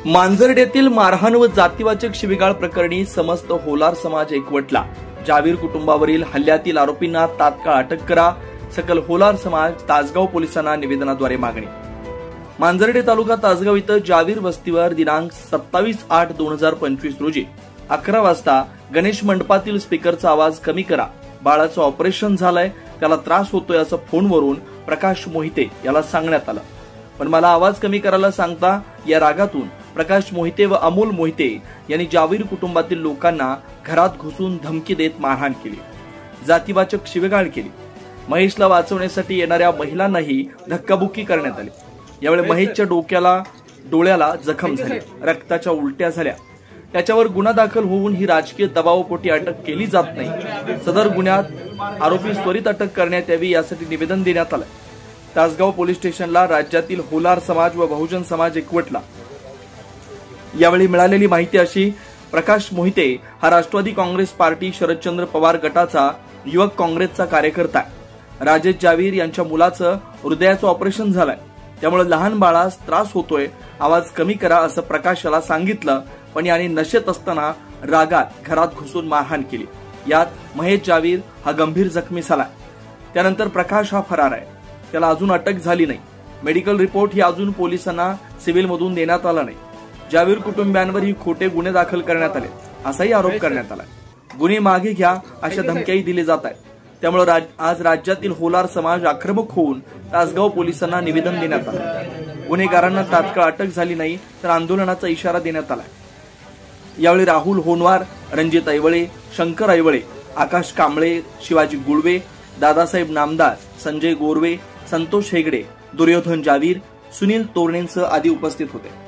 मांजर्डेतील मारहाण व जातीवाचक शिवीगाळ प्रकरणी समस्त होलार समाज एकवटला। जावीर कुटुंबावरील हल्ल्यातील आरोपींना तात्काळ अटक करा, सकल होलार समाज तासगाव पोलिसांना निवेदनाद्वारे मागणी। मांजर्डे तालुका तासगाव इथं जावीर वस्तीवर दिनांक 27/8/2025 रोजी 11 वाजता गणेश मंडपातील स्पीकरचा आवाज कमी करा, बाळाचं ऑपरेशन झालंय, त्याला त्रास होतोय असं फोनवरून प्रकाश मोहिते याला सांगण्यात आलं। पण मला आवाज कमी करायला सांगता या रागातून प्रकाश मोहिते व अमोल मोहिते यांनी जावीर कुटुंबातील लोकांना घरात घुसून धमकी देत मारहाण केली, जातीवाचक शिवीगाळ केली। महेशला वाचवण्यासाठी येणाऱ्या महिलांनाही धक्काबुक्की करण्यात आली। यावेळी महेशच्या डोळ्याला जखम झाली, रक्ताच्या उलट्या झाल्या। त्याच्यावर गुन्हा दाखल होऊन ही राजकीय दबावापोटी अटक केली जात नाही। सदर गुन्ह्यात आरोपी त्वरित अटक करण्यात यावी यासाठी निवेदन देण्यात आलं। तासगाव पोलीस स्टेशनला राज्यातील होलार समाज व बहुजन समाज एकवटला। यावेळी मिळालेली माहिती अशी, प्रकाश मोहिते हा राष्ट्रवादी काँग्रेस पार्टी शरदचंद्र पवार गटाचा युवक काँग्रेसचा कार्यकर्ता आहे। राजेश जावीर यांच्या मुलाचं हृदयाचं ऑपरेशन झालंय, त्यामुळे लहान बाळास त्रास होतोय, आवाज कमी करा असं प्रकाशाला सांगितलं, पण याने नशेत असताना रागात घरात घुसून मारहाण केली। यात महेश जावीर हा गंभीर जखमी झालाय। त्यानंतर प्रकाश हा फरार आहे, त्याला अजून अटक झाली नाही। मेडिकल रिपोर्ट ही अजून पोलिसांना सिव्हिलमधून देण्यात आला नाही। जावीर कुटुंबियांवर ही खोटे गुन्हे दाखल करण्यात आले असाही आरोप करण्यात आला। गुन्हे मागे घ्या अशा धमक्याही दिले जात आहेत। त्यामुळे आज राज्यातील होलार समाज आक्रमक होऊन तासगाव पोलिसांना निवेदन देण्यात आलं। गुन्हेगारांना तात्काळ अटक झाली नाही तर आंदोलनाचा इशारा देण्यात आला। यावेळी राहुल होनवार, रणजित ऐवळे, शंकर ऐवळे, आकाश कांबळे, शिवाजी गुळवे, दादासाहेब नामदार, संजय गोरवे, संतोष हेगडे, दुर्योधन जावीर, सुनील तोरणेंसह आदी उपस्थित होते।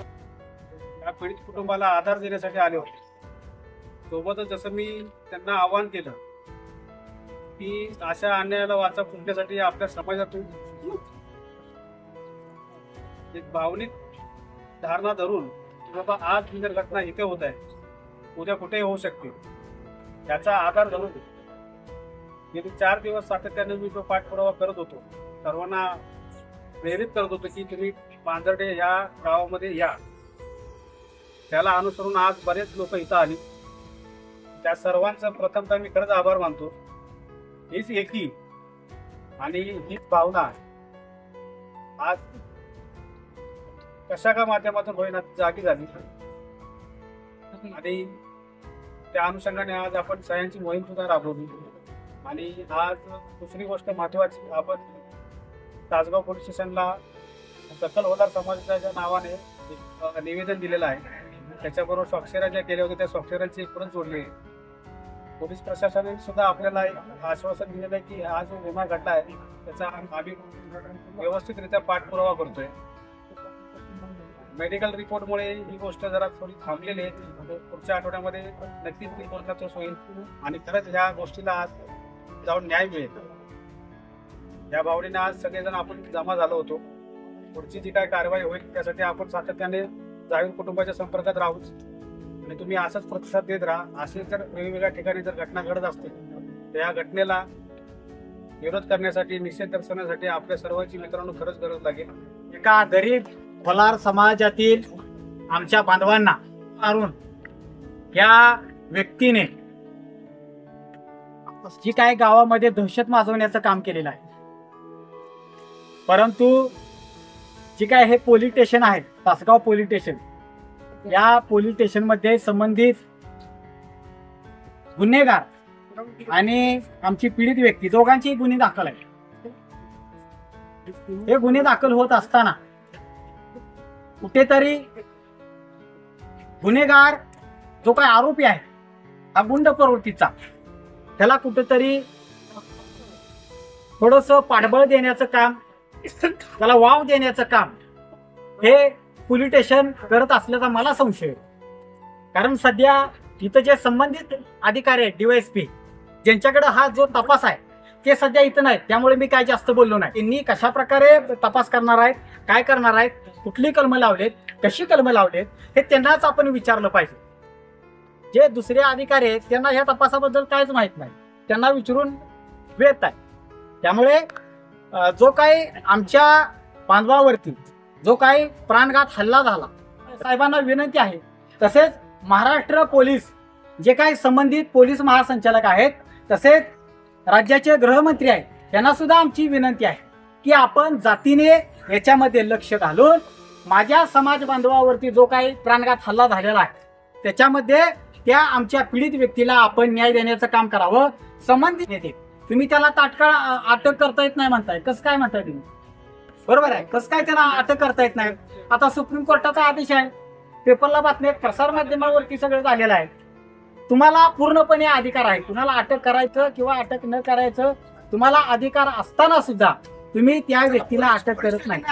पीडित कुटुंबाला आधार देण्यासाठी आले होते। सोबतच जसं मी त्यांना आवाहन केलं की अशा अन्यायाला वाचा फुटण्यासाठी आपल्या समाजातून एक भावनिक धारणा धरून बाबा आज जर घटना इथे होत आहे, उद्या कुठेही होऊ शकते, याचा आधार धरून गेली 4 दिवस सातत्याने मी तो पाठपुरावा करत होतो, सर्वांना प्रेरित करत होतो की तुम्ही मांजर्डे या गावामध्ये या। त्याला अनुसरून आज बरेच लोक इथं आली। त्या सर्वांचा प्रथमतः मी खरंच आभार मानतो। हीच एकी आणि हीच भावना आज कशा का माध्यमातून होईना जागी झाली आणि त्या अनुषंगाने आज आपण सह्यांची मोहीम सुद्धा राबवली। आणि आज दुसरी गोष्ट महत्वाची, आपण तासगाव पोलीस स्टेशनला सकल होलार समाजाच्या नावाने एक निवेदन दिलेलं आहे। त्याच्याबरोबर स्वाक्षऱ्या ज्या केल्या होत्या त्या स्वाक्षऱ्यांची परत जोडली आहे। पोलीस प्रशासनाने सुद्धा आपल्याला आश्वासन दिलेलं आहे की हा जो गुन्हा घडला आहे त्याचा आम्ही व्यवस्थितरित्या पाठपुरावा करतोय। मेडिकल रिपोर्टमुळे ही गोष्ट जरा थोडी थांबलेली आहे, पुढच्या आठवड्यामध्ये नक्कीच रिपोर्टला तो होईल आणि खरंच ह्या गोष्टीला आज जाऊन न्याय मिळेल। या भावनेने आज सगळेजण आपण जमा झालो होतो। पुढची जी काय कारवाई होईल त्यासाठी आपण सातत्याने जावीर कुटुंबाच्या संपर्कात राहू आणि तुम्ही असाच प्रतिसाद देत राहा। असे जर वेगवेगळ्या ठिकाणी जर घटना घडत असतील तर या घटनेला विरोध करण्यासाठी, निषेध दर्शवण्यासाठी आपल्या सर्वांची मित्रांनो खरंच गरज लागेल। एका गरीब होलार समाजातील आमच्या बांधवांना मारून या व्यक्तीने जी काय गावामध्ये दहशत माजवण्याचं काम केलेलं आहे, परंतु जी काय हे पोलीस स्टेशन आहे तासगाव पोलीस स्टेशन, या पोलीस स्टेशन मध्ये संबंधित गुन्हेगार आणि आमची पीडित व्यक्ती दोघांची गुन्हे दाखल आहे। हे गुन्हे दाखल होत असताना कुठेतरी गुन्हेगार जो काय आरोपी आहे हा गुंड प्रवृत्तीचा, त्याला कुठेतरी थोडस पाठबळ देण्याचं काम, त्याला वाव देण्याचं काम हे पोलीस स्टेशन करत असल्याचा मला संशय आहे। कारण सध्या इथं जे संबंधित अधिकारी आहेत DYSP, ज्यांच्याकडे हा जो तपास आहे ते सध्या इथं नाहीत, त्यामुळे मी काय जास्त बोललो नाही। त्यांनी कशा प्रकारे तपास करणार आहेत, काय करणार आहेत, कुठली कलमं लावलेत, कशी कलमं लावलेत हे त्यांनाच आपण विचारलं पाहिजे। जे दुसरे अधिकारी आहेत त्यांना ह्या तपासाबद्दल काहीच माहित नाही, त्यांना विचारून वेळ आहे। त्यामुळे जो काही आमच्या बांधवावरती जो काही प्राणघात हल्ला झाला साहेबांना विनंती आहे, तसेच महाराष्ट्र पोलीस जे काही संबंधित पोलीस महासंचालक आहेत, तसेच राज्याचे गृहमंत्री आहेत, त्यांना सुद्धा आमची विनंती आहे की आपण जातीने याच्यामध्ये लक्ष घालून माझ्या समाज बांधवावरती जो काही प्राणघात हल्ला झालेला आहे त्याच्यामध्ये त्या आमच्या पीडित व्यक्तीला आपण न्याय देण्याचं काम करावं. संबंधित नेते तुम्ही त्याला तात्काळ अटक करता येत नाही म्हणताय, कसं काय म्हणताय तुम्ही? बरोबर आहे, कसं काय त्याला अटक करता येत नाही? आता सुप्रीम कोर्टाचा आदेश आहे, पेपरला बातमी, प्रसार माध्यमावरती सगळं झालेलं आहे. तुम्हाला पूर्णपणे अधिकार आहे, कुणाला अटक करायचं किंवा अटक न करायचं तुम्हाला अधिकार असताना सुद्धा तुम्ही त्या व्यक्तीला अटक करत नाही.